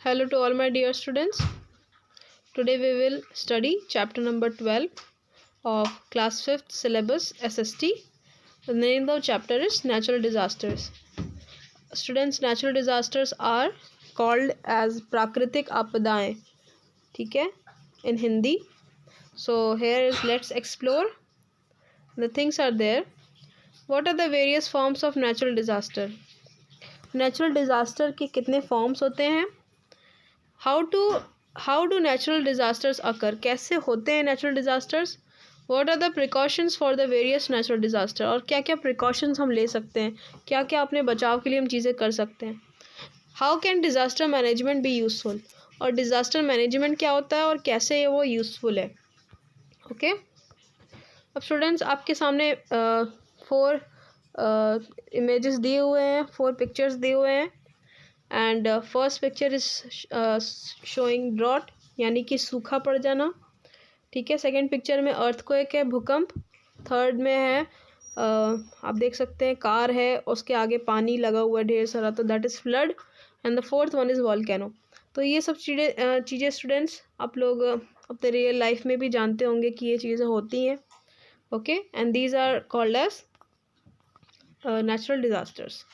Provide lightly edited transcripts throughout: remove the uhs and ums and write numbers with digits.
Hello to all my dear students. Today we will study chapter number 12 of class 5th syllabus SST. The name of the chapter is natural disasters. Students, natural disasters are called as प्राकृतिक आपदाएं, ठीक है, in Hindi. So here is let's explore. The things are there. What are the various forms of natural disaster? Natural disaster के कितने forms होते हैं? How do natural disasters occur? कैसे होते हैं natural disasters? What are the precautions for the various natural disaster? और क्या क्या precautions हम ले सकते हैं, क्या क्या अपने बचाव के लिए हम चीज़ें कर सकते हैं? How can disaster management be useful? और disaster management क्या होता है और कैसे वो useful है? ओके अब स्टूडेंट्स आपके सामने 4 इमेजेस दिए हुए हैं, 4 पिक्चर्स दिए हुए हैं. And first picture is showing drought यानी कि सूखा पड़ जाना, ठीक है. सेकंड पिक्चर में अर्थक्वेक है, भूकंप. थर्ड में है आप देख सकते हैं कार है, उसके आगे पानी लगा हुआ है ढेर सारा, तो that is flood. And the fourth one is volcano. तो ये सब चीज़ें स्टूडेंट्स आप लोग अपने रियल लाइफ में भी जानते होंगे कि ये चीज़ें होती हैं. Okay, and these are called as natural disasters.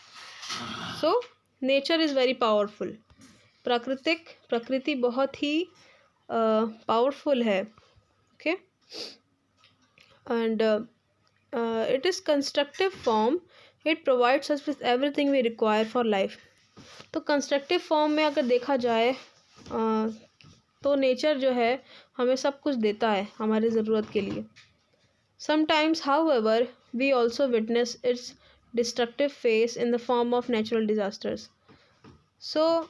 So nature is very powerful. प्रकृति बहुत ही पावरफुल है. Okay, and it is constructive form. It provides us with everything we require for life. तो कंस्ट्रक्टिव फॉर्म में अगर देखा जाए तो नेचर जो है हमें सब कुछ देता है हमारी ज़रूरत के लिए. Sometimes however we also witness its destructive phase in the form of natural disasters. So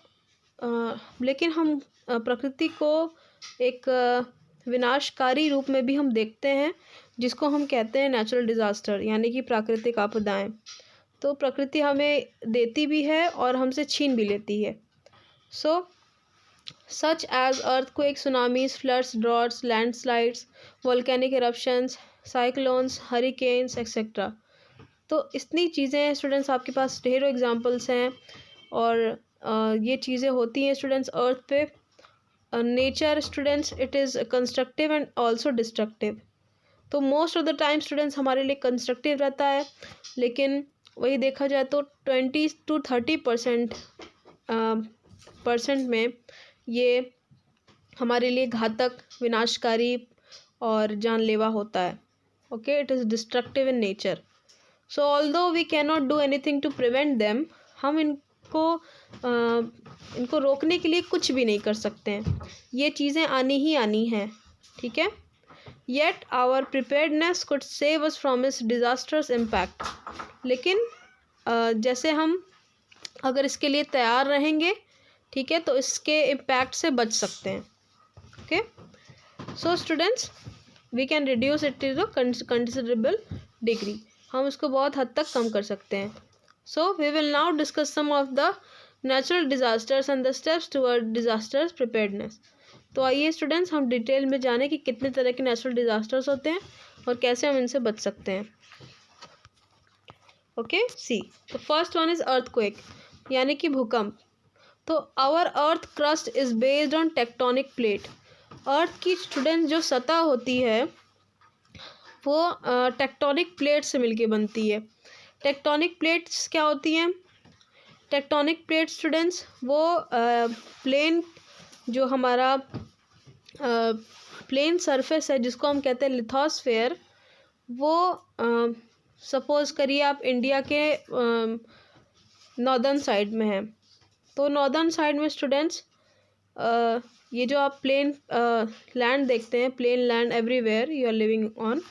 लेकिन हम प्रकृति को एक विनाशकारी रूप में भी हम देखते हैं, जिसको हम कहते हैं नेचुरल डिज़ास्टर यानी कि प्राकृतिक आपदाएं. तो प्रकृति हमें देती भी है और हमसे छीन भी लेती है. So such as earthquake, tsunamis, floods, droughts, landslides, volcanic eruptions, cyclones, hurricanes etcetera. तो इतनी चीज़ें हैं स्टूडेंट्स, आपके पास ढेरों एग्जांपल्स हैं. और ये चीज़ें होती हैं स्टूडेंट्स अर्थ पे. Nature students it is constructive and also destructive. तो most of the time students हमारे लिए कंस्ट्रक्टिव रहता है, लेकिन वही देखा जाए तो 20 to 30% में ये हमारे लिए घातक, विनाशकारी और जानलेवा होता है. Okay, it is destructive in nature. So although we can not do anything to prevent them. हम इनको रोकने के लिए कुछ भी नहीं कर सकते हैं. ये चीज़ें आनी ही आनी हैं, ठीक है. Yet our preparedness could save us from this disasters impact. लेकिन जैसे हम अगर इसके लिए तैयार रहेंगे, ठीक है, तो इसके इम्पैक्ट से बच सकते हैं. Okay, so students we can reduce it to considerable degree. हम इसको बहुत हद तक कम कर सकते हैं. So we will now discuss some of the natural disasters and the steps toward disasters preparedness. तो आइए स्टूडेंट्स हम डिटेल में जानें कि कितने तरह के नेचुरल डिज़ास्टर्स होते हैं और कैसे हम इनसे बच सकते हैं. Okay, see the first one is earthquake यानी कि भूकंप. तो our earth crust is based on tectonic plate. Earth की स्टूडेंट जो सतह होती है वो टेक्टोनिक प्लेट से मिलके बनती है. टेक्टोनिक प्लेट्स क्या होती हैं? टेक्टोनिक प्लेट स्टूडेंट्स वो प्लेन जो हमारा प्लेन सरफेस है जिसको हम कहते हैं लिथोस्फेयर, वो सपोज़ करिए आप इंडिया के नॉर्दर्न साइड में है. तो नॉर्दर्न साइड में स्टूडेंट्स ये जो आप प्लेन लैंड देखते हैं, plain land everywhere you are living on.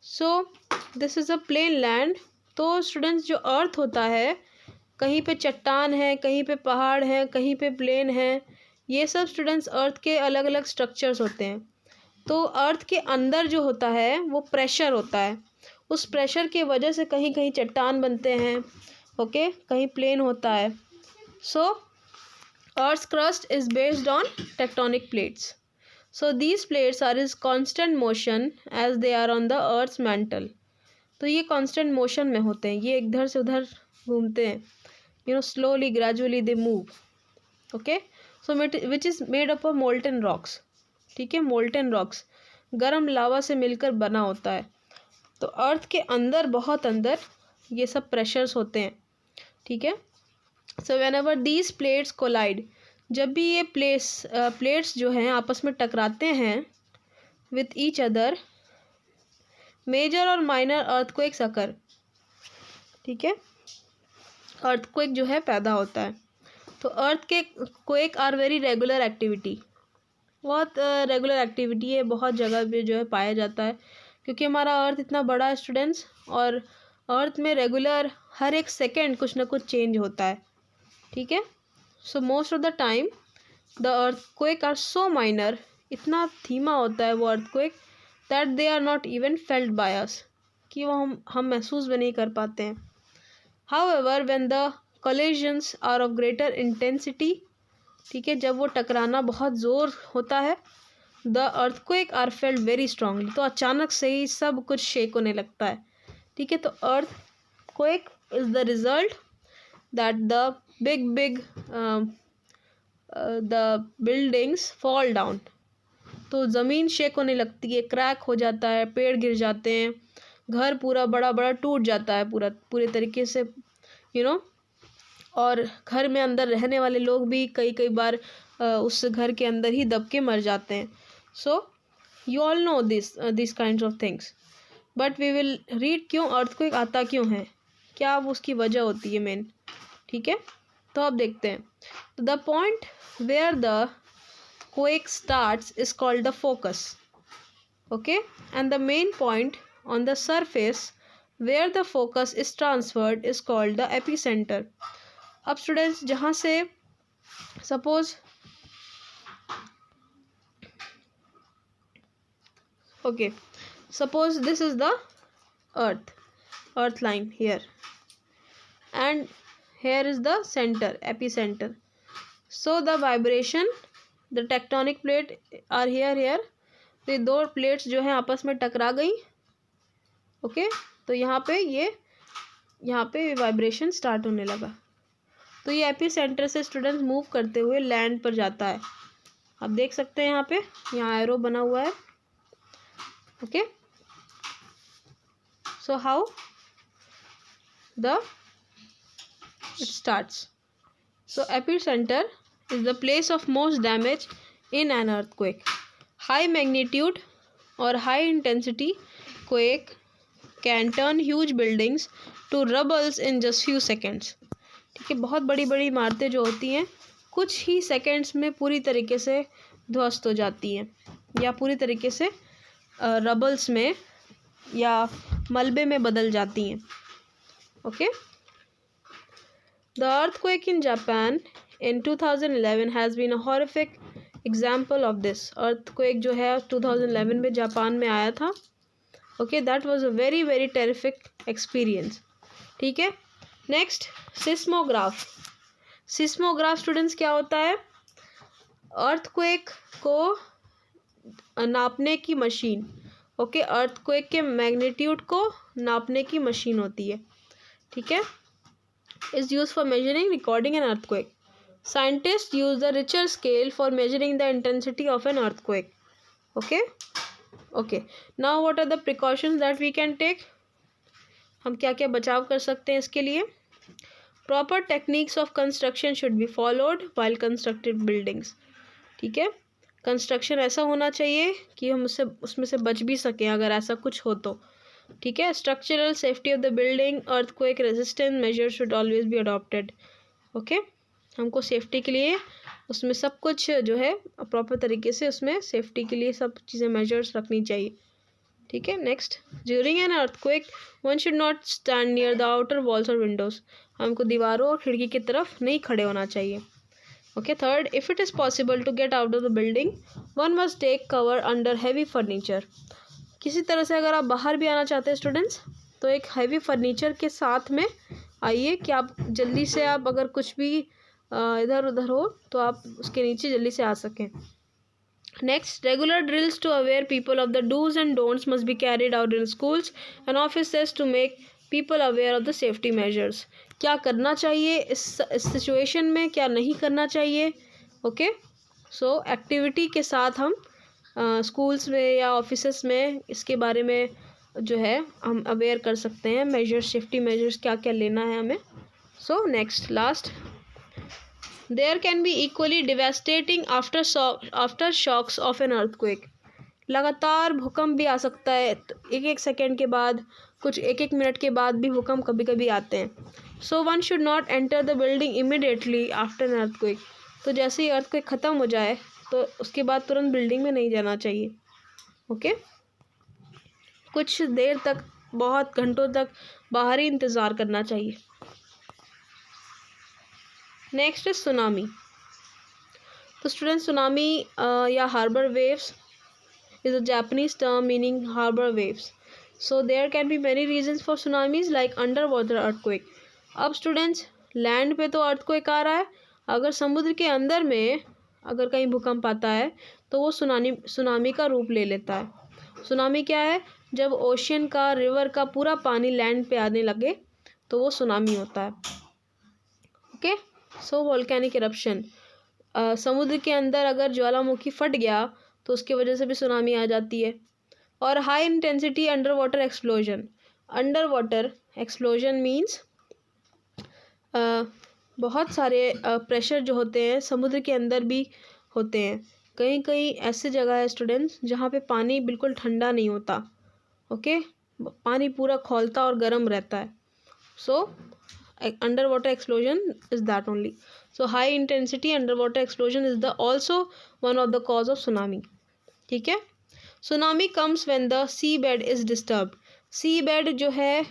So this is a plain land. तो स्टूडेंट्स जो अर्थ होता है, कहीं पे चट्टान है, कहीं पे पहाड़ है, कहीं पे प्लेन है. ये सब स्टूडेंट्स अर्थ के अलग अलग स्ट्रक्चर्स होते हैं. तो अर्थ के अंदर जो होता है वो प्रेशर होता है. उस प्रेशर की वजह से कहीं कहीं चट्टान बनते हैं, ओके, कहीं प्लेन होता है. सो अर्थ's crust is based on tectonic plates. So these plates are in constant motion as they are on the earth's mantle. तो ये constant motion में होते हैं, ये इधर से उधर घूमते हैं, slowly gradually they move. Okay, so which is made up of molten rocks, ठीक है, मोल्टन रॉक्स गर्म लावा से मिलकर बना होता है। तो अर्थ के अंदर, बहुत अंदर ये सब प्रेशर्स होते हैं, ठीक है। So whenever these plates collide, जब भी ये प्लेट्स जो हैं आपस में टकराते हैं विथ ईच अदर, मेजर और माइनर अर्थक्वेक्स अकर, ठीक है, अर्थक्वेक जो है पैदा होता है। तो earthquake are very regular activity, बहुत रेगुलर एक्टिविटी है, बहुत जगह पे जो है पाया जाता है, क्योंकि हमारा अर्थ इतना बड़ा है स्टूडेंट्स, और अर्थ में रेगुलर हर एक सेकेंड कुछ ना कुछ चेंज होता है, ठीक है। So most of the time the earthquake are so minor, इतना धीमा होता है वो earthquake, that they are not even felt by us, कि वो हम महसूस भी नहीं कर पाते हैं। However when the collisions are of greater intensity, ठीक है, जब वो टकराना बहुत ज़ोर होता है, the earthquake are felt very strongly, तो अचानक से ही सब कुछ शेक होने लगता है, ठीक है। तो earthquake is the result that the big the buildings fall down, तो ज़मीन शेक होने लगती है, क्रैक हो जाता है, पेड़ गिर जाते हैं, घर पूरा बड़ा बड़ा टूट जाता है पूरे तरीके से, यू नो, और घर में अंदर रहने वाले लोग भी कई बार उस घर के अंदर ही दब के मर जाते हैं। So you all know this kind of things, but we will read क्यों अर्थक्वेक आता क्यों है, क्या वो उसकी वजह होती है मेन, ठीक है। तो अब देखते हैं। तो the point where the quake starts is called the focus, okay, and the main point on the surface where the focus is transferred is called the epicenter. अब स्टूडेंट्स, जहाँ से suppose okay, suppose this is the earth line here, and here is the center, epicenter. So the vibration, the tectonic plate are here, तो ये दो plates जो हैं आपस में टकरा गई, ओके, तो यहाँ पे वाइब्रेशन स्टार्ट होने लगा। तो ये एपीसेंटर से स्टूडेंट्स मूव करते हुए लैंड पर जाता है, आप देख सकते हैं यहाँ एरो बना हुआ है, okay. So how the it starts, so epicentre is the place of most damage in an earthquake. High magnitude or high intensity quake can turn huge buildings to rubbles in just few seconds. ठीक है, बहुत बड़ी बड़ी इमारतें जो होती हैं कुछ ही सेकेंड्स में पूरी तरीके से ध्वस्त हो जाती हैं, या पूरी तरीके से रबल्स में या मलबे में बदल जाती हैं, okay. The earthquake in Japan in 2011 has been a horrific example of this. earthquake जो है 2011 में जापान में आया था, okay, that was a very very terrific experience, ठीक है। Next seismograph. सिस्मोग्राफ स्टूडेंट्स क्या होता है? earthquake को नापने की मशीन, ओके, earthquake के मैग्नीट्यूड को नापने की मशीन होती है, ठीक है। is used for measuring, recording an earthquake. Scientists use the Richter scale for measuring the intensity of an earthquake. Okay. Now what are the precautions that we can take? हम क्या क्या बचाव कर सकते हैं इसके लिए? Proper techniques of construction should be followed while constructing buildings. ठीक है, कंस्ट्रक्शन ऐसा होना चाहिए कि हम उसमें से बच भी सकें अगर ऐसा कुछ हो तो, ठीक है। Structural safety of the building, earthquake resistant major should always be adopted, okay. हमको सेफ्टी के लिए उसमें सब कुछ जो है प्रॉपर तरीके से उसमें सेफ्टी के लिए सब चीज़ें मेजर्स रखनी चाहिए, ठीक है। Next, during an earthquake one should not stand near the outer walls और विंडोज़, हमको दीवारों और खिड़की की तरफ नहीं खड़े होना चाहिए, okay. Third, if it is possible to get out of the building one must take cover under heavy furniture. किसी तरह से अगर आप बाहर भी आना चाहते हैं स्टूडेंट्स तो एक हैवी फर्नीचर के साथ में आइए कि आप जल्दी से, आप अगर कुछ भी इधर उधर हो तो आप उसके नीचे जल्दी से आ सकें। Next, regular drills to aware people of the dos and don'ts must be carried out in schools and offices to make people aware of the safety measures. क्या करना चाहिए इस सिचुएशन में, क्या नहीं करना चाहिए, ओके, सो एक्टिविटी के साथ हम स्कूल्स में या ऑफिसेस में इसके बारे में जो है हम अवेयर कर सकते हैं, मेजर्स, सेफ्टी मेजर्स क्या क्या लेना है हमें. So next last, there can be equally devastating aftershocks of an earthquake. लगातार भूकंप भी आ सकता है, एक एक सेकेंड के बाद, कुछ एक एक मिनट के बाद भी भूकंप कभी कभी आते हैं. So one should not enter the building immediately after an earthquake. तो जैसे ही अर्थक्वेक ख़त्म हो जाए तो उसके बाद तुरंत बिल्डिंग में नहीं जाना चाहिए. ओके, कुछ देर तक, बहुत घंटों तक बाहर ही इंतज़ार करना चाहिए. Next is tsunami. तो स्टूडेंट, सुनामी या harbour waves is a Japanese term meaning harbor waves. So there can be many reasons for tsunamis like underwater earthquake. अब स्टूडेंट्स, लैंड पे तो अर्थक्वेक आ रहा है, अगर समुद्र के अंदर में अगर कहीं भूकंप आता है तो वो सुनामी का रूप ले लेता है. सुनामी क्या है? जब ओशियन का, रिवर का पूरा पानी लैंड पे आने लगे तो वो सुनामी होता है. ओके, सो वोल्केनिक इरप्शन, समुद्र के अंदर अगर ज्वालामुखी फट गया तो उसकी वजह से भी सुनामी आ जाती है. और high intensity under water explosion. Under water explosion means बहुत सारे प्रेशर जो होते हैं समुद्र के अंदर भी होते हैं. कहीं कहीं ऐसी जगह है स्टूडेंट्स जहाँ पे पानी बिल्कुल ठंडा नहीं होता. ओके, पानी पूरा खौलता और गर्म रहता है. So under water explosion is that only. So high intensity under water explosion is the also one of the cause of tsunami. ठीक है. Tsunami comes when the sea bed is disturb. Sea bed जो है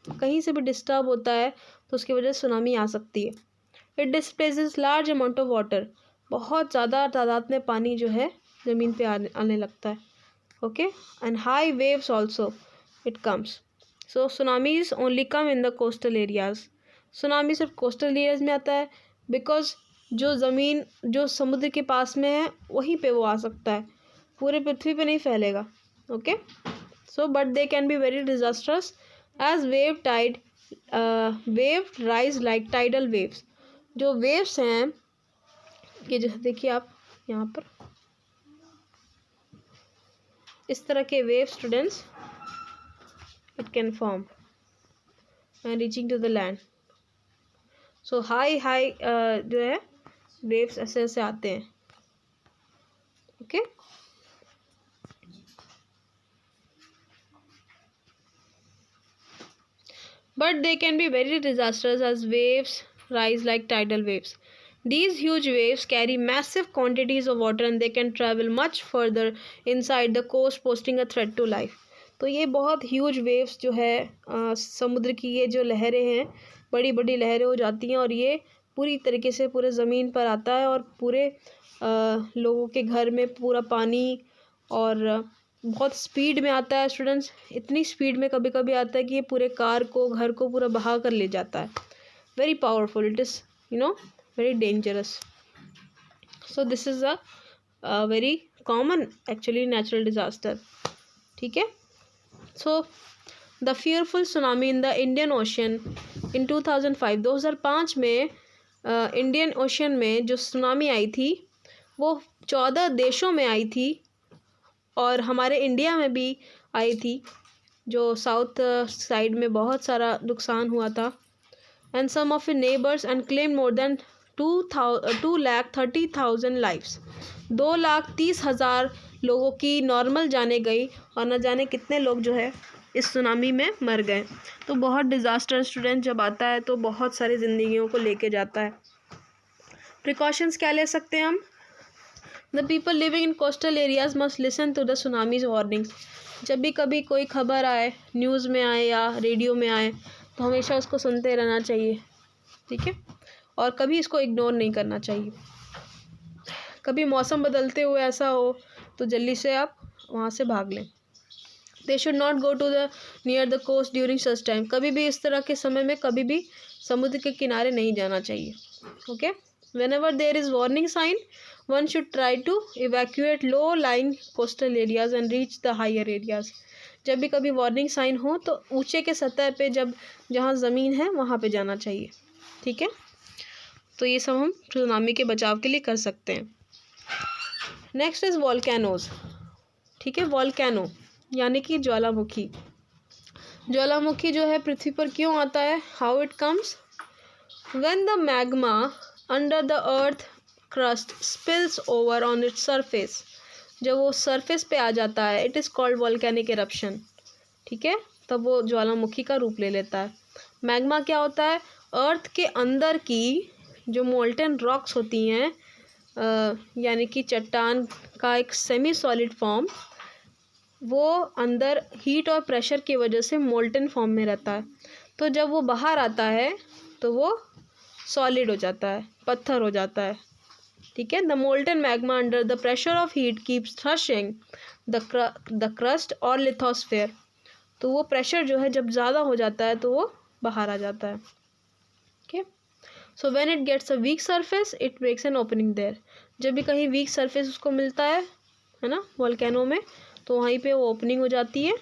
कहीं से भी disturb होता है तो उसकी वजह से सुनामी आ सकती है. It displaces large amount of water. बहुत ज़्यादा तादाद में पानी जो है ज़मीन पे आने लगता है. Okay, and high waves also it comes. So tsunamis only come in the coastal areas. Tsunami सिर्फ कोस्टल एरियाज़ में आता है बिकॉज जो ज़मीन जो समुद्र के पास में है वहीं पे वो आ सकता है, पूरे पृथ्वी पे नहीं फैलेगा. Okay, so but they can be very disasters as wave rise like tidal waves. जो वेव्स हैं कि जैसे देखिए आप यहाँ पर इस तरह के wave students it can form and reaching to the land. So high जो है वेव्स ऐसे ऐसे आते हैं. Okay, but they can be very disastrous as waves rise like tidal waves. These huge waves carry massive quantities of water and they can travel much further inside the coast, posing a threat to life. तो ये बहुत huge waves जो है समुद्र की, ये जो लहरें हैं बड़ी बड़ी लहरें हो जाती हैं और ये पूरी तरीके से पूरे ज़मीन पर आता है और पूरे लोगों के घर में पूरा पानी और बहुत स्पीड में आता है स्टूडेंट्स. इतनी स्पीड में कभी कभी आता है कि ये पूरे कार को, घर को पूरा बहा कर ले जाता है. Very powerful. It is very dangerous. So this is a very common actually natural disaster. ठीक है. So the fearful tsunami in the Indian ocean in 2005. 2005 में इंडियन ओशन में जो सुनामी आई थी वो 14 देशों में आई थी और हमारे इंडिया में भी आई थी, जो साउथ साइड में बहुत सारा नुकसान हुआ था. And some of in neighbours and claim more than 2,30,000 lifes. 2,30,000 लोगों की नॉर्मल जाने गई और न जाने कितने लोग जो है इस सुनामी में मर गए. तो बहुत डिज़ास्टर स्टूडेंट जब आता है तो बहुत सारी ज़िंदगियों को लेके जाता है. प्रिकॉशंस क्या ले सकते हैं हम? The people living in coastal areas must listen to the tsunamis warnings. जब भी कभी कोई खबर आए, न्यूज़ में आए या रेडियो में आए तो हमेशा उसको सुनते रहना चाहिए. ठीक है, और कभी इसको इग्नोर नहीं करना चाहिए. कभी मौसम बदलते हुए ऐसा हो तो जल्दी से आप वहाँ से भाग लें. They should not go to the near the coast during such time. कभी भी इस तरह के समय में कभी भी समुद्र के किनारे नहीं जाना चाहिए. Okay, whenever there is warning sign, one should try to evacuate low-lying coastal areas and reach the higher areas. जब भी कभी वार्निंग साइन हो तो ऊंचे के सतह पे जहाँ ज़मीन है वहाँ पे जाना चाहिए. ठीक है. तो ये सब हम सुनामी के बचाव के लिए कर सकते हैं। Next is volcanoes. ठीक है, वॉल्केनो यानी कि ज्वालामुखी। ज्वालामुखी जो है पृथ्वी पर क्यों आता है, how it comes, when the magma under the earth crust spills over on its surface, जब वो सरफेस पे आ जाता है, it is called volcanic eruption. ठीक है, तब वो ज्वालामुखी का रूप ले लेता है। मैग्मा क्या होता है, अर्थ के अंदर की जो मोल्टन रॉक्स होती हैं, यानी कि चट्टान का एक सेमी सॉलिड फॉर्म, वो अंदर हीट और प्रेशर की वजह से मोल्टन फॉर्म में रहता है। तो जब वो बाहर आता है तो वो सॉलिड हो जाता है, पत्थर हो जाता है। ठीक है, the molten magma under the pressure of heat keeps threshing the crust और लिथोस्फेयर। तो वो प्रेशर जो है जब ज़्यादा हो जाता है तो वो बाहर आ जाता है। Okay, so when it gets a weak surface it makes an opening there. जब भी कहीं वीक सरफेस उसको मिलता है ना वॉल्केनो में, तो वहीं पे वो ओपनिंग हो जाती है।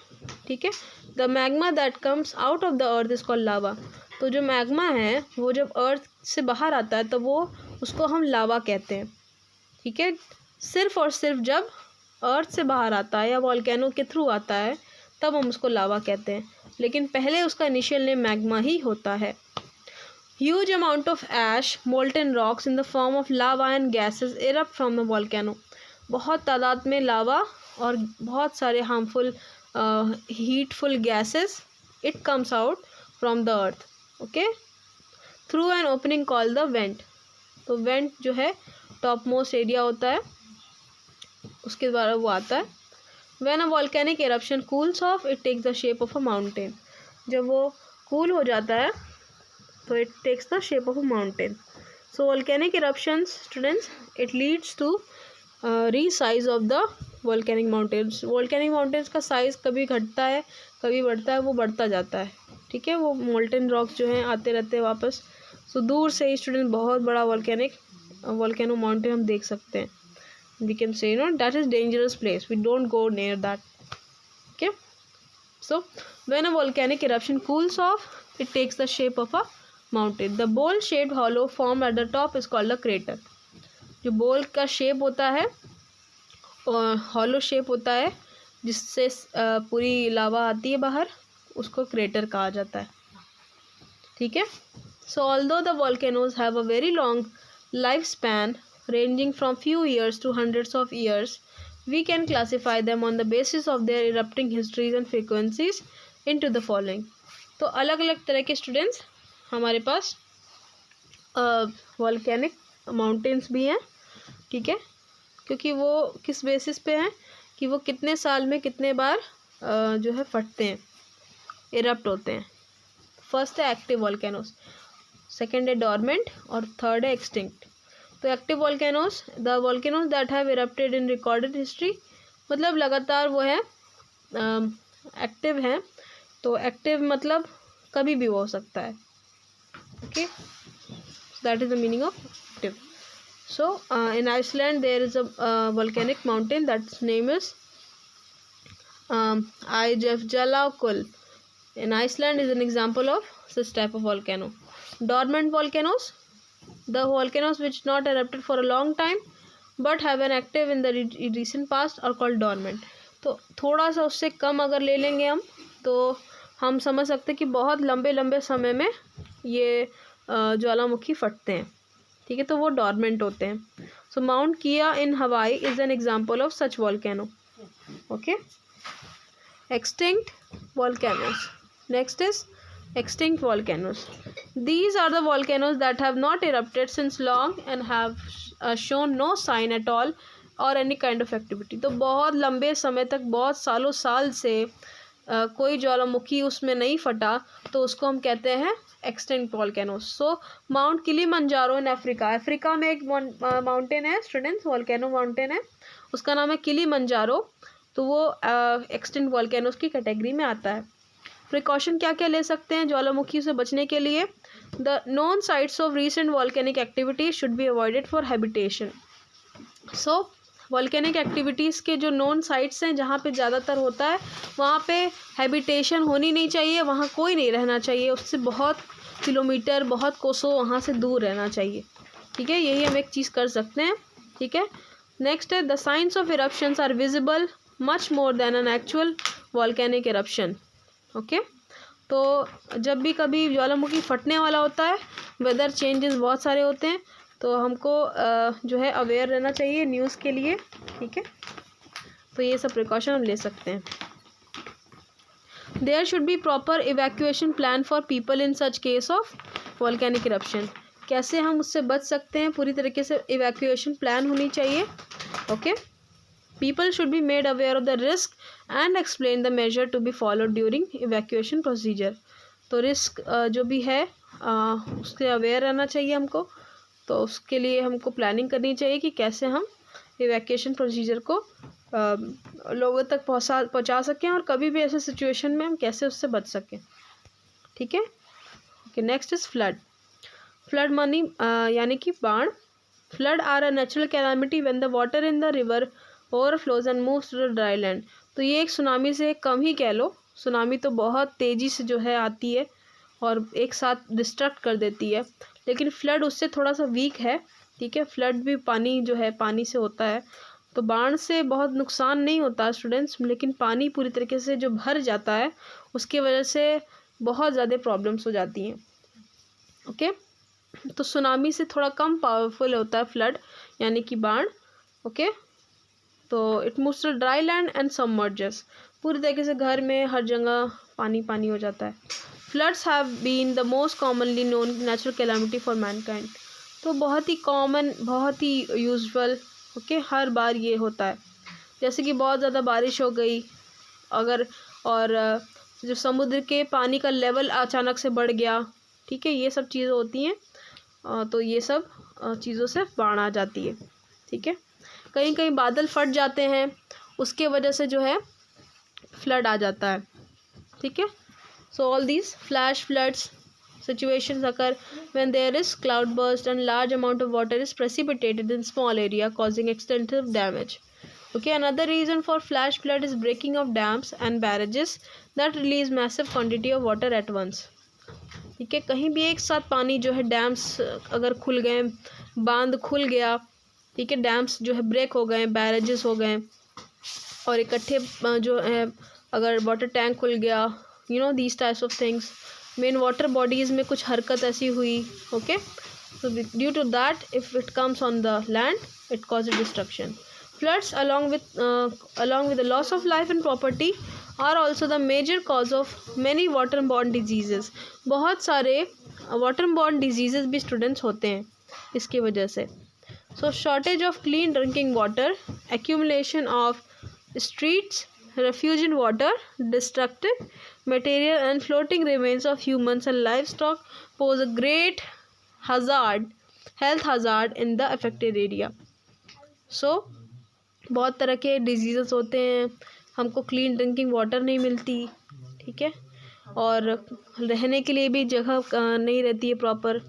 ठीक है, the magma that comes out of the earth is called lava. तो जो मैग्मा है वो जब अर्थ से बाहर आता है तब वो उसको हम लावा कहते हैं। ठीक है, सिर्फ और सिर्फ जब अर्थ से बाहर आता है या वॉल्केनो के थ्रू आता है तब हम उसको लावा कहते हैं, लेकिन पहले उसका इनिशियल नेम मैग्मा ही होता है। Huge amount of ash, molten rocks in the form of lava and gases erupt from the volcano. बहुत तादाद में लावा और बहुत सारे harmful heatful gases it comes out from the earth. Okay, through an opening called the vent. तो vent जो है top most area होता है, उसके द्वारा वो आता है। When a volcanic eruption cools off it takes the shape of a mountain. जब वो कूल हो जाता है तो it takes the shape of a mountain. So volcanic eruptions students, it leads to resize of the volcanic mountains. Volcanic mountains का size कभी घटता है कभी बढ़ता है, वो बढ़ता जाता है। ठीक है, वो मोल्टन रॉक्स जो हैं आते रहते हैं वापस। सो दूर से ही स्टूडेंट बहुत बड़ा वॉल्केनो माउंटेन हम देख सकते हैं। We can say that is dangerous place, we don't go near that. Okay, so when a volcanic eruption cools off it takes the shape of a mountain. The bowl shaped hollow form at the top is called a crater. जो bowl का shape होता है और hollow shape होता है जिससे पूरी लावा आती है बाहर, उसको क्रेटर कहा जाता है। ठीक है, so although the volcanoes have a very long life span ranging from few years to hundreds of years, we can classify them on the basis of their erupting histories and frequencies into the following. तो अलग अलग तरह के students हमारे पास volcanic mountains भी हैं। ठीक है, क्योंकि वो किस बेसिस पे हैं कि वो कितने साल में कितने बार जो है फटते हैं, इरप्ट होते हैं। फर्स्ट है एक्टिव वॉल्केनोस, सेकंड है डॉर्मेंट और थर्ड है एक्सटिंक्ट। तो active volcanoes, the volcanoes that have erupted in recorded history, मतलब लगातार वो है एक्टिव हैं। तो एक्टिव मतलब कभी भी वो हो सकता है। Okay, that is the meaning of active. So in Iceland there is a volcanic mountain that's name is Eyjafjallajökull. In Iceland is an example of such type of volcano. Dormant volcanoes, the volcanoes which not erupted for a long time but have been active in the recent past are called dormant. तो थोड़ा सा उससे कम अगर ले लेंगे हम तो हम समझ सकते हैं कि बहुत लंबे लंबे समय में ये ज्वालामुखी फटते हैं। ठीक है, तो वो डॉर्मेंट होते हैं। सो mount Kea in Hawaii is an example of such volcano. Okay, extinct volcanoes, next is extinct volcanoes. These are the volcanoes that have not erupted since long and have shown no sign at all or any kind of activity. तो बहुत लंबे समय तक, बहुत सालों साल से कोई ज्वालामुखी उसमें नहीं फटा, तो उसको हम कहते हैं extinct volcanoes. So mount Kilimanjaro in Africa, Africa में एक माउंटेन है स्टूडेंट्स, वॉल्केनो माउंटेन है, उसका नाम है किलीमंजारो। तो वो एक्सटिंक्ट वॉल्केनोस की कैटेगरी में आता है। प्रिकॉशन क्या क्या ले सकते हैं ज्वालामुखी से बचने के लिए? The known sites of recent volcanic activity should be avoided for habitation. So volcanic activities के जो नोन साइट्स हैं जहाँ पे ज़्यादातर होता है वहाँ पे हैबिटेशन होनी नहीं चाहिए, वहाँ कोई नहीं रहना चाहिए, उससे बहुत किलोमीटर, बहुत कोसों वहाँ से दूर रहना चाहिए। ठीक है, यही हम एक चीज़ कर सकते हैं। ठीक है, नेक्स्ट है the signs of eruptions are visible much more than an actual volcanic eruption. Okay, तो जब भी कभी ज्वालामुखी फटने वाला होता है, वेदर चेंजेस बहुत सारे होते हैं, तो हमको जो है अवेयर रहना चाहिए न्यूज़ के लिए। ठीक है, तो ये सब प्रिकॉशन हम ले सकते हैं। There should be proper evacuation plan for people in such case of volcanic eruption. कैसे हम उससे बच सकते हैं, पूरी तरीके से इवैक्यूएशन प्लान होनी चाहिए। Okay, people should be made aware of the risk and explain the measure to be followed during evacuation procedure. तो रिस्क जो भी है उससे अवेयर रहना चाहिए हमको, तो उसके लिए हमको प्लानिंग करनी चाहिए कि कैसे हम इवैक्यूएशन प्रोसीजर को लोगों तक पहुंचा सकें और कभी भी ऐसे सिचुएशन में हम कैसे उससे बच सकें। ठीक है, okay, next is flood. Flood मानी यानी कि बाढ़। Flood are a natural calamity when the water in the river overflows and moves to the dry land. तो ये एक सुनामी से कम ही कह लो, सुनामी तो बहुत तेज़ी से जो है आती है और एक साथ डिस्ट्रक्ट कर देती है, लेकिन फ्लड उससे थोड़ा सा वीक है। ठीक है, फ्लड भी पानी जो है पानी से होता है, तो बाढ़ से बहुत नुकसान नहीं होता स्टूडेंट्स, लेकिन पानी पूरी तरीके से जो भर जाता है उसकी वजह से बहुत ज़्यादा प्रॉब्लम्स हो जाती हैं। ओके, तो सुनामी से थोड़ा कम पावरफुल होता है फ्लड यानी कि बाढ़। ओके, तो it moves to dry land and submerges. पूरी तरीके से घर में हर जगह पानी पानी हो जाता है। Floods have been the most commonly known natural calamity for mankind. तो बहुत ही कॉमन, बहुत ही यूजुअल, ओके, हर बार ये होता है। जैसे कि बहुत ज़्यादा बारिश हो गई अगर, और जो समुद्र के पानी का लेवल अचानक से बढ़ गया, ठीक है, ये सब चीज़ें होती हैं, तो ये सब चीज़ों से बाढ़ आ जाती है। ठीक है, कहीं कहीं बादल फट जाते हैं, उसके वजह से जो है फ्लड आ जाता है। ठीक है, so all these flash floods situations occur when there is cloudburst and large amount of water is precipitated in small area causing extensive damage. Okay, another reason for flash flood is breaking of dams and barrages that release massive quantity of water at once. ठीक है, कहीं भी एक साथ पानी जो है, dams अगर खुल गए, बांध खुल गया, ठीक है, डैम्स जो है ब्रेक हो गए, बैरेजेस हो गए, और इकट्ठे जो है अगर वाटर टैंक खुल गया, you know these types of things, main water bodies में कुछ हरकत ऐसी हुई। Okay, so due to that, if it comes on the land, it causes destruction. Floods along with the loss of life and property are also the major cause of many waterborne diseases. बहुत सारे waterborne diseases भी students होते हैं इसकी वजह से। So shortage of clean drinking water, accumulation of streets, refuse in water, destructive material and floating remains of humans and livestock pose a great health hazard in the affected area. So बहुत तरह के diseases होते हैं, हमको clean drinking water नहीं मिलती, ठीक है, और रहने के लिए भी जगह नहीं रहती है प्रॉपर,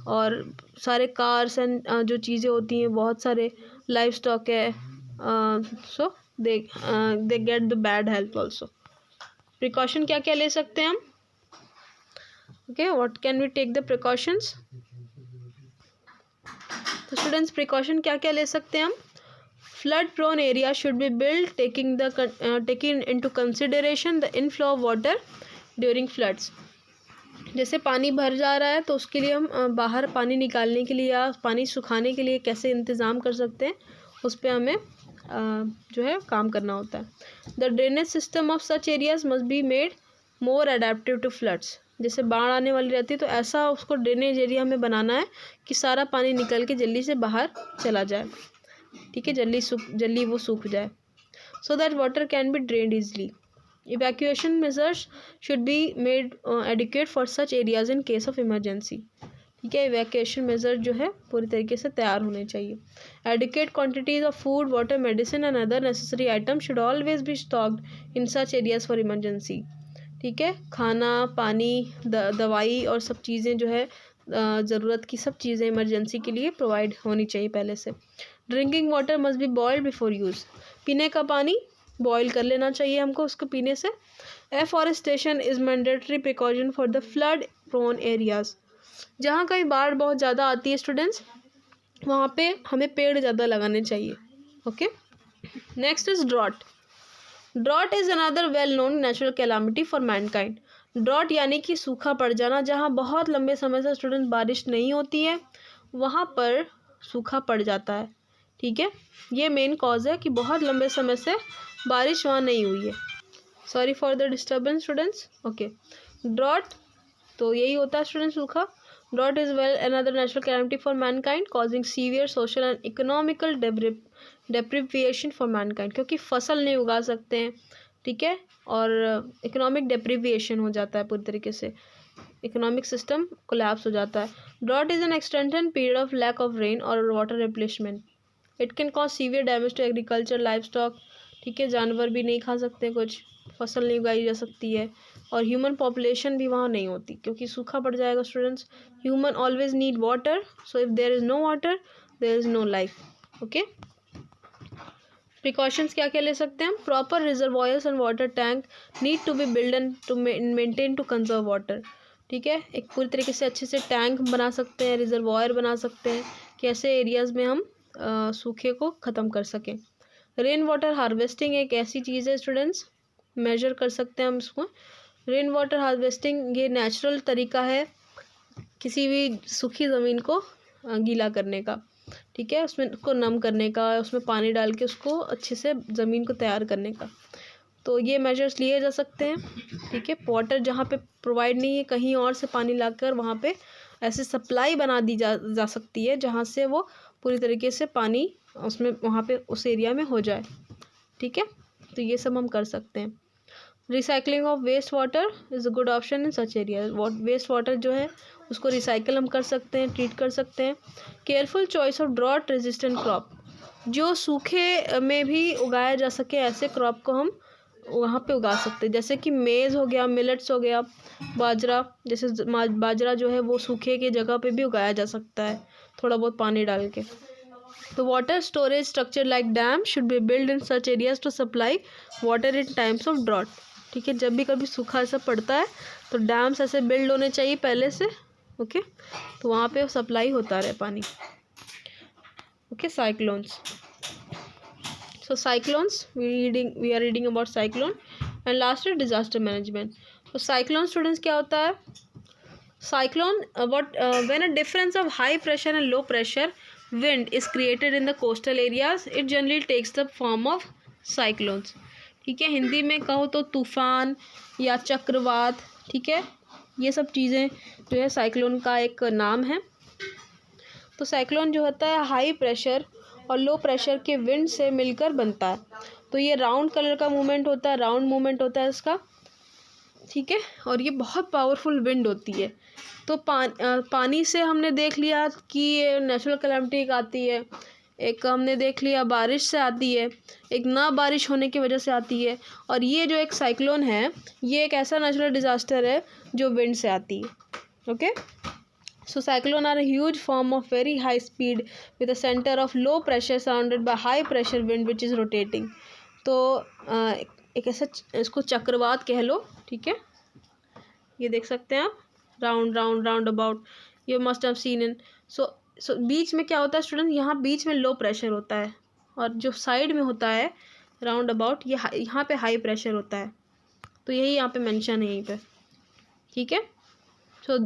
और सारे कार्स एंड जो चीज़ें होती हैं, बहुत सारे लाइफ स्टॉक है, so they get the bad health also. Precaution क्या क्या ले सकते हैं हम? Okay, what can we take the precautions? तो स्टूडेंट्स, प्रिकॉशन क्या क्या ले सकते हैं हम? Flood prone area should be build taking into consideration the inflow of water during floods. जैसे पानी भर जा रहा है तो उसके लिए हम बाहर पानी निकालने के लिए या पानी सुखाने के लिए कैसे इंतज़ाम कर सकते हैं, उस पर हमें जो है काम करना होता है। The drainage system of such areas must be made more adaptive to floods. जैसे बाढ़ आने वाली रहती है तो ऐसा उसको ड्रेनेज एरिया हमें बनाना है कि सारा पानी निकल के जल्दी से बाहर चला जाए, ठीक है, जल्दी वो सूख जाए, so that water can be drained easily. Evacuation measures should be made adequate for such areas in case of emergency. ठीक है, इवैक्यूएशन मेजर जो है पूरी तरीके से तैयार होने चाहिए। Adequate quantities of food, water, medicine and other necessary items should always be stocked in such areas for emergency. ठीक है, खाना, पानी, दवाई और सब चीज़ें जो है ज़रूरत की सब चीज़ें इमरजेंसी के लिए प्रोवाइड होनी चाहिए पहले से। Drinking water must be boiled before use. पीने का पानी बॉयल कर लेना चाहिए हमको उसको पीने से। Afforestation is mandatory precaution for the flood prone areas. जहाँ कहीं बाढ़ बहुत ज़्यादा आती है स्टूडेंट्स, वहाँ पे हमें पेड़ ज़्यादा लगाने चाहिए। Okay, next is drought. Drought is another well known natural calamity for mankind. Drought यानी कि सूखा पड़ जाना, जहाँ बहुत लंबे समय से स्टूडेंट बारिश नहीं होती है वहाँ पर सूखा पड़ जाता है। ठीक है, ये मेन कॉज है कि बहुत लंबे समय से बारिश वहाँ नहीं हुई है। Sorry for the disturbance students. Okay, drought तो यही होता है स्टूडेंट, सूखा। Drought is well another natural calamity for mankind causing severe social and economical deprivation for mankind, क्योंकि फसल नहीं उगा सकते हैं। ठीक है, और इकोनॉमिक डेप्रिविएशन हो जाता है, पूरी तरीके से इकोनॉमिक सिस्टम कोलैप्स हो जाता है। Drought is an extended period of lack of rain और water replacement. It can cause severe damage to agriculture, life stock. ठीक है, जानवर भी नहीं खा सकते, कुछ फसल नहीं उगाई जा सकती है, और ह्यूमन पॉपुलेशन भी वहाँ नहीं होती क्योंकि सूखा पड़ जाएगा students. Human always need water, so if there is no water there is no life. Okay, precautions क्या क्या ले सकते हैं हम? Proper reservoirs and water tank need to be build and to maintain to conserve water. ठीक है, एक पूरी तरीके से अच्छे से टैंक बना सकते हैं, रिजर्वॉयर बना सकते हैं कि ऐसे एरियाज़ में हम सूखे को ख़त्म कर सकें। रेन वाटर हार्वेस्टिंग एक ऐसी चीज़ है स्टूडेंट्स, मेजर कर सकते हैं हम इसको। रेन वाटर हार्वेस्टिंग ये नेचुरल तरीका है किसी भी सूखी ज़मीन को गीला करने का। ठीक है, उसमें उसको नम करने का, उसमें पानी डाल के उसको अच्छे से ज़मीन को तैयार करने का। तो ये मेजर्स लिए जा सकते हैं। ठीक है, वाटर जहाँ पे प्रोवाइड नहीं है कहीं और से पानी लाकर वहाँ पे ऐसे सप्लाई बना दी जा सकती है जहाँ से वो पूरी तरीके से पानी उसमें वहाँ पे उस एरिया में हो जाए। ठीक है, तो ये सब हम कर सकते हैं। Recycling of waste water is a good option in such area. Waste water जो है उसको रिसाइकल हम कर सकते हैं, ट्रीट कर सकते हैं। Careful choice of drought resistant crop, जो सूखे में भी उगाया जा सके ऐसे क्रॉप को हम वहाँ पे उगा सकते हैं, जैसे कि मेज़ हो गया, मिलेट्स हो गया, बाजरा। जैसे बाजरा जो है वो सूखे के जगह पे भी उगाया जा सकता है थोड़ा बहुत पानी डाल के। तो water storage structure like dam should be build in such areas to supply water in times of drought. ठीक है, जब भी कभी सूखा ऐसा पड़ता है तो डैम्स ऐसे बिल्ड होने चाहिए पहले से। ओके, तो वहाँ पे सप्लाई होता रहे पानी। Okay, cyclones. So cyclones, we are reading about cyclone, and last is disaster management. So cyclone students क्या होता है? Cyclone when a difference of high pressure and low pressure wind is created in the coastal areas, it generally takes the form of cyclones. ठीक है, हिंदी में कहो तो तूफान या चक्रवात। ठीक है, ये सब चीज़ें जो है साइक्लोन का एक नाम है। तो साइक्लोन जो होता है हाई प्रेशर और लो प्रेशर के विंड से मिलकर बनता है। तो ये राउंड कलर का मूवमेंट होता है, राउंड मूवमेंट होता है इसका। ठीक है, और ये बहुत पावरफुल विंड होती है। तो पानी से हमने देख लिया कि ये नेचुरल कैलामिटी एक आती है, एक हमने देख लिया बारिश से आती है, एक ना बारिश होने की वजह से आती है, और ये जो एक साइक्लोन है ये एक ऐसा नेचुरल डिज़ास्टर है जो विंड से आती है। Okay, so cyclone are a huge form of very high speed with a center of low pressure surrounded by high pressure wind which is rotating. तो एक ऐसा इसको चक्रवात कह लो। ठीक है, ये देख सकते हैं आप, round round round about, you must have seen in. So बीच में क्या होता है स्टूडेंट, यहाँ बीच में लो प्रेशर होता है, और जो साइड में होता है राउंड अबाउट ये यहाँ पे हाई प्रेशर होता है। तो यही यहाँ पे मेंशन है यहीं पे। ठीक है, so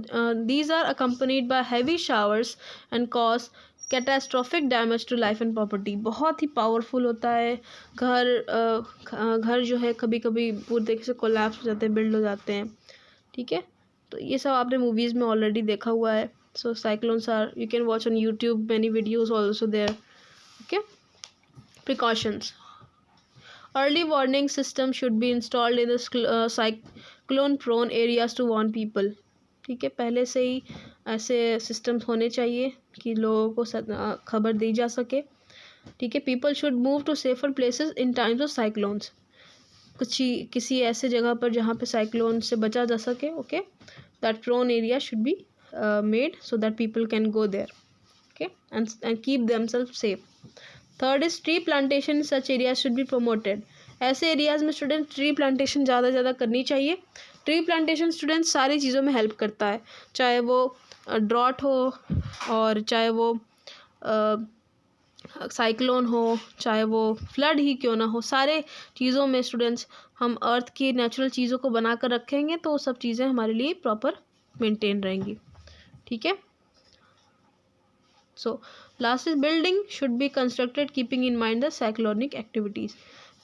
these are accompanied by heavy showers and cause catastrophic damage to life and property. बहुत ही पावरफुल होता है। घर जो है कभी कभी पूरी तरीके से कोलैप्स हो जाते हैं, बिल्ड हो जाते हैं। ठीक है, तो ये सब आपने मूवीज़ में ऑलरेडी देखा हुआ है। So cyclones are you can watch on YouTube, many videos also there. Okay, precautions. Early warning system should be installed in the cyclone prone areas to warn people. ठीक है, पहले से ही ऐसे सिस्टम्स होने चाहिए कि लोगों को खबर दी जा सके। ठीक है, people should move to safer places in times of cyclones. किसी ऐसे जगह पर जहाँ पे साइक्लोन से बचा जा सके। Okay, that prone area should be made so that people can go there. Okay, and keep themself safe. Third is tree plantation in such areas should be promoted. ऐसे एरियाज़ में स्टूडेंट ट्री प्लांटेशन ज़्यादा करनी चाहिए। Tree plantation student सारी चीज़ों में help करता है, चाहे वो ड्रॉट हो और चाहे वो साइक्लोन हो, चाहे वो फ्लड ही क्यों ना हो, सारे चीज़ों में स्टूडेंट्स हम अर्थ की नेचुरल चीज़ों को बना कर रखेंगे तो सब चीज़ें हमारे लिए प्रॉपर मेंटेन रहेंगी. ठीक है. So last is building should be constructed keeping in mind the cyclonic activities.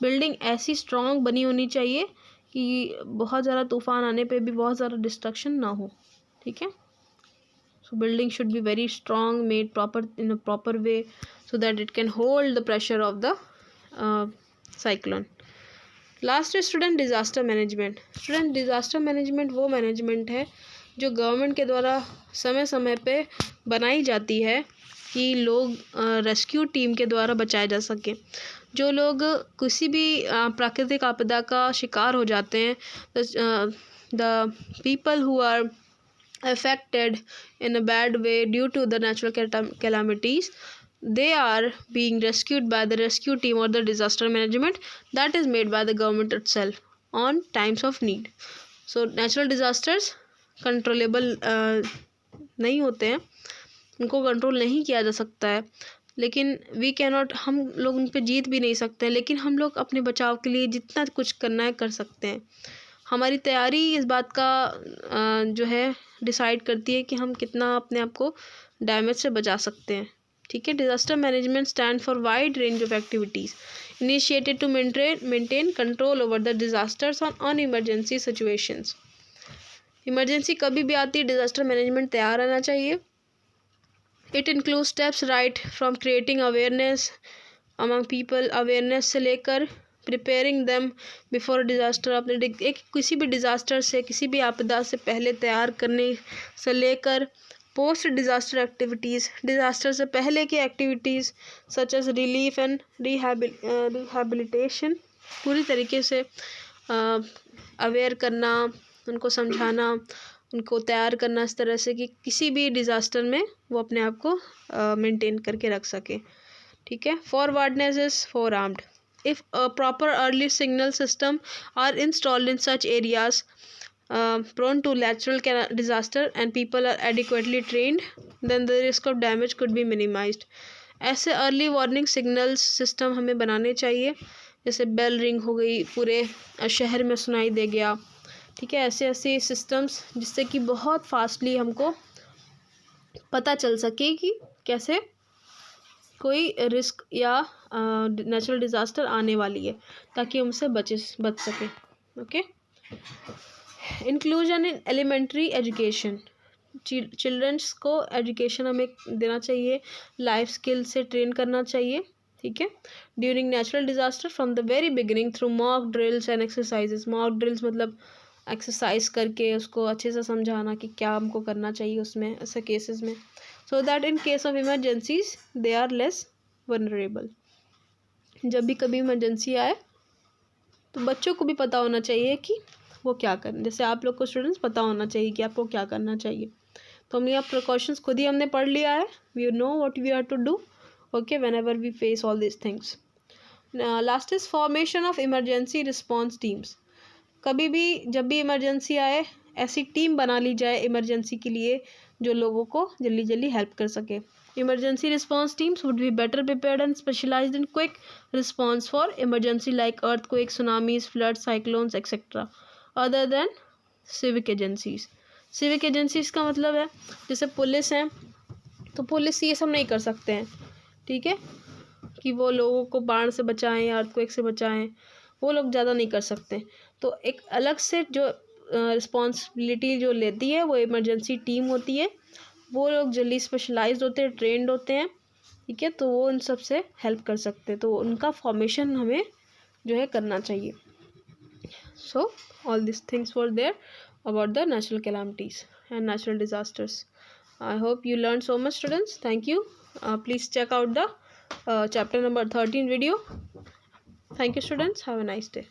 Building ऐसी स्ट्रॉन्ग बनी होनी चाहिए कि बहुत ज़्यादा तूफान आने पे भी बहुत ज़्यादा डिस्ट्रक्शन ना हो. ठीक है. So building should be very strong, made proper in a proper way so that it can hold the pressure of the cyclone. Last is student disaster management. Student disaster management वो management है जो government के द्वारा समय समय पे बनाई जाती है कि लोग रेस्क्यू टीम के द्वारा बचाए जा सके. जो लोग किसी भी प्राकृतिक आपदा का शिकार हो जाते हैं, the people who are affected in a bad way due to the natural calamities, they are being rescued by the rescue team or the disaster management that is made by the government itself on times of need. So natural disasters controllable नहीं होते हैं, उनको control नहीं किया जा सकता है, लेकिन वी कैनॉट, हम लोग उन पर जीत भी नहीं सकते हैं, लेकिन हम लोग अपने बचाव के लिए जितना कुछ करना है कर सकते हैं. हमारी तैयारी इस बात का जो है डिसाइड करती है कि हम कितना अपने आप को डैमेज से बचा सकते हैं. ठीक है. Disaster management stand for wide range of activities initiated to maintain control over the disasters on emergency situations. Emergency कभी भी आती है, डिजास्टर मैनेजमेंट तैयार रहना चाहिए. It include steps right from creating awareness among people, awareness से लेकर preparing them before disaster. अपने एक किसी भी डिज़ास्टर से, किसी भी आपदा से पहले तैयार करने से लेकर पोस्ट डिज़ास्टर एक्टिविटीज़, डिज़ास्टर से पहले की activities such as relief and rehabilitation, पूरी तरीके से अवेयर करना, उनको समझाना, उनको तैयार करना इस तरह से कि किसी भी डिज़ास्टर में वो अपने आप को मेंटेन करके रख सके. ठीक है. Forwardness is four armed. If a proper early signal system are installed in such areas prone to natural disaster and people are adequately trained, then the risk of damage could be minimized. ऐसे early warning signals system हमें बनाने चाहिए, जैसे bell ring हो गई, पूरे शहर में सुनाई दे गया. ठीक है. ऐसे ऐसे सिस्टम्स जिससे कि बहुत फास्टली हमको पता चल सके कि कैसे कोई रिस्क या नेचुरल डिज़ास्टर आने वाली है, ताकि हमसे बच सके. Okay. Inclusion in elementary education. Childrens को एजुकेशन हमें देना चाहिए, लाइफ स्किल से ट्रेन करना चाहिए. ठीक है. During natural disaster from the very beginning through mock drills and exercises. Mock drills मतलब एक्सरसाइज करके उसको अच्छे से समझाना कि क्या हमको करना चाहिए उसमें, ऐसे केसेस में, so that in case of emergencies they are less vulnerable. जब भी कभी इमरजेंसी आए तो बच्चों को भी पता होना चाहिए कि वो क्या करें. जैसे आप लोग को स्टूडेंट्स पता होना चाहिए कि आपको क्या करना चाहिए. तो हमने आप प्रिकॉशंस खुद ही हमने पढ़ लिया है. We know what we are to do. Okay. Whenever we face all this things. Last is formation of emergency response teams. कभी भी जब भी इमरजेंसी आए ऐसी टीम बना ली जाए इमरजेंसी के लिए जो लोगों को जल्दी जल्दी हेल्प कर सके. Emergency response teams would be better prepared and specialised in quick response for emergency like earthquake, tsunamis, flood, cyclones etcetera, other than civic agencies. Civic agencies का मतलब है जैसे पुलिस हैं, तो पुलिस ये सब नहीं कर सकते हैं. ठीक है. कि वो लोगों को बाढ़ से बचाएं, अर्थक्वेक से बचाएं, वो लोग ज़्यादा नहीं कर सकते. तो एक अलग से जो रिस्पॉन्सिबिलिटी जो लेती है वो इमरजेंसी टीम होती है. वो लोग जल्दी स्पेशलाइज्ड होते हैं, ट्रेंड होते हैं. ठीक है. तो वो उन सब से हेल्प कर सकते हैं. तो उनका फॉर्मेशन हमें जो है करना चाहिए. So all this things were there about the natural calamities and natural disasters. I hope you learn so much students. Thank you. Please check out the chapter number 13 video. Thank you students. Have a nice day.